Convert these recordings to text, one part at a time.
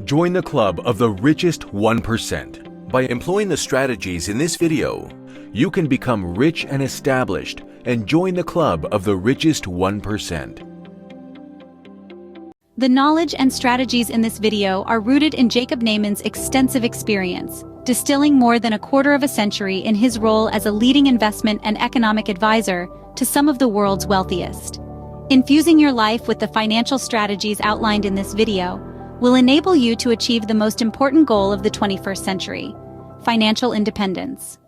Join the club of the richest 1%. By employing the strategies in this video, you can become rich and established and join the club of the richest 1%. The knowledge and strategies in this video are rooted in Jacob Nayman's extensive experience, distilling more than a quarter of a century in his role as a leading investment and economic advisor to some of the world's wealthiest. Infusing your life with the financial strategies outlined in this video will enable you to achieve the most important goal of the 21st century: financial independence.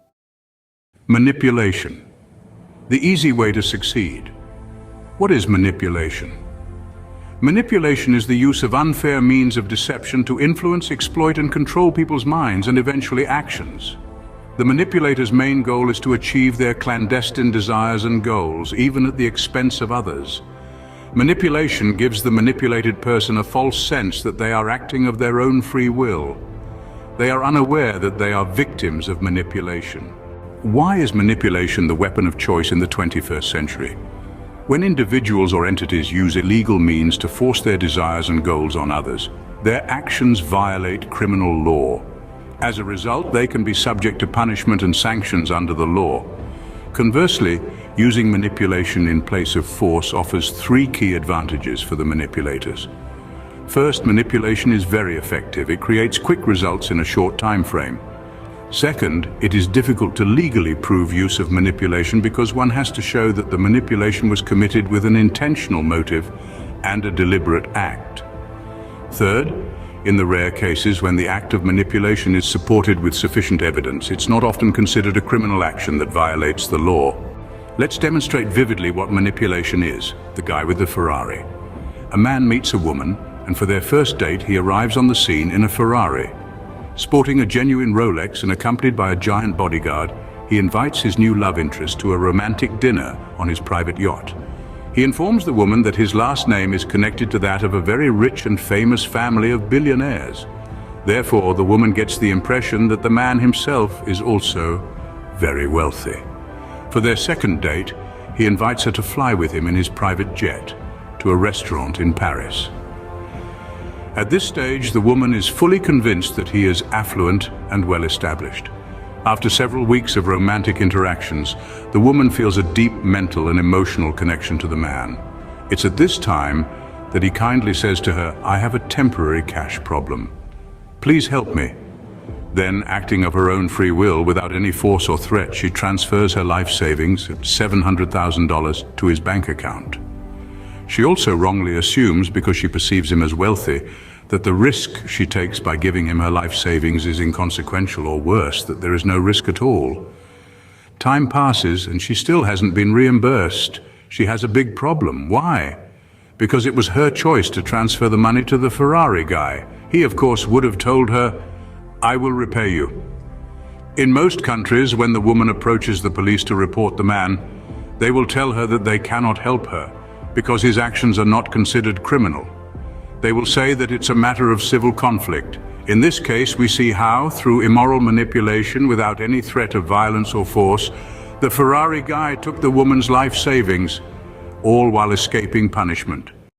Manipulation. The easy way to succeed. What is manipulation? Manipulation is the use of unfair means of deception to influence, exploit, and control people's minds and eventually actions. The manipulator's main goal is to achieve their clandestine desires and goals, even at the expense of others. Manipulation gives the manipulated person a false sense that they are acting of their own free will. They are unaware that they are victims of manipulation. Why is manipulation the weapon of choice in the 21st century? When individuals or entities use illegal means to force their desires and goals on others, their actions violate criminal law. As a result, they can be subject to punishment and sanctions under the law. Conversely, using manipulation in place of force offers three key advantages for the manipulators. First, manipulation is very effective. It creates quick results in a short time frame. Second, it is difficult to legally prove use of manipulation because one has to show that the manipulation was committed with an intentional motive and a deliberate act. Third, in the rare cases when the act of manipulation is supported with sufficient evidence, it's not often considered a criminal action that violates the law. Let's demonstrate vividly what manipulation is. The guy with the Ferrari. A man meets a woman, and for their first date he arrives on the scene in a Ferrari. Sporting a genuine Rolex and accompanied by a giant bodyguard, he invites his new love interest to a romantic dinner on his private yacht. He informs the woman that his last name is connected to that of a very rich and famous family of billionaires. Therefore, the woman gets the impression that the man himself is also very wealthy. For their second date, he invites her to fly with him in his private jet to a restaurant in Paris. At this stage, the woman is fully convinced that he is affluent and well-established. After several weeks of romantic interactions, the woman feels a deep mental and emotional connection to the man. It's at this time that he kindly says to her, "I have a temporary cash problem. Please help me." Then, acting of her own free will without any force or threat, she transfers her life savings, $700,000, to his bank account. She also wrongly assumes, because she perceives him as wealthy, that the risk she takes by giving him her life savings is inconsequential, or worse, that there is no risk at all. Time passes and she still hasn't been reimbursed. She has a big problem. Why? Because it was her choice to transfer the money to the Ferrari guy. He, of course, would have told her, "I will repay you." In most countries, when the woman approaches the police to report the man, they will tell her that they cannot help her because his actions are not considered criminal. They will say that it's a matter of civil conflict. In this case, we see how, through immoral manipulation without any threat of violence or force, the Ferrari guy took the woman's life savings, all while escaping punishment.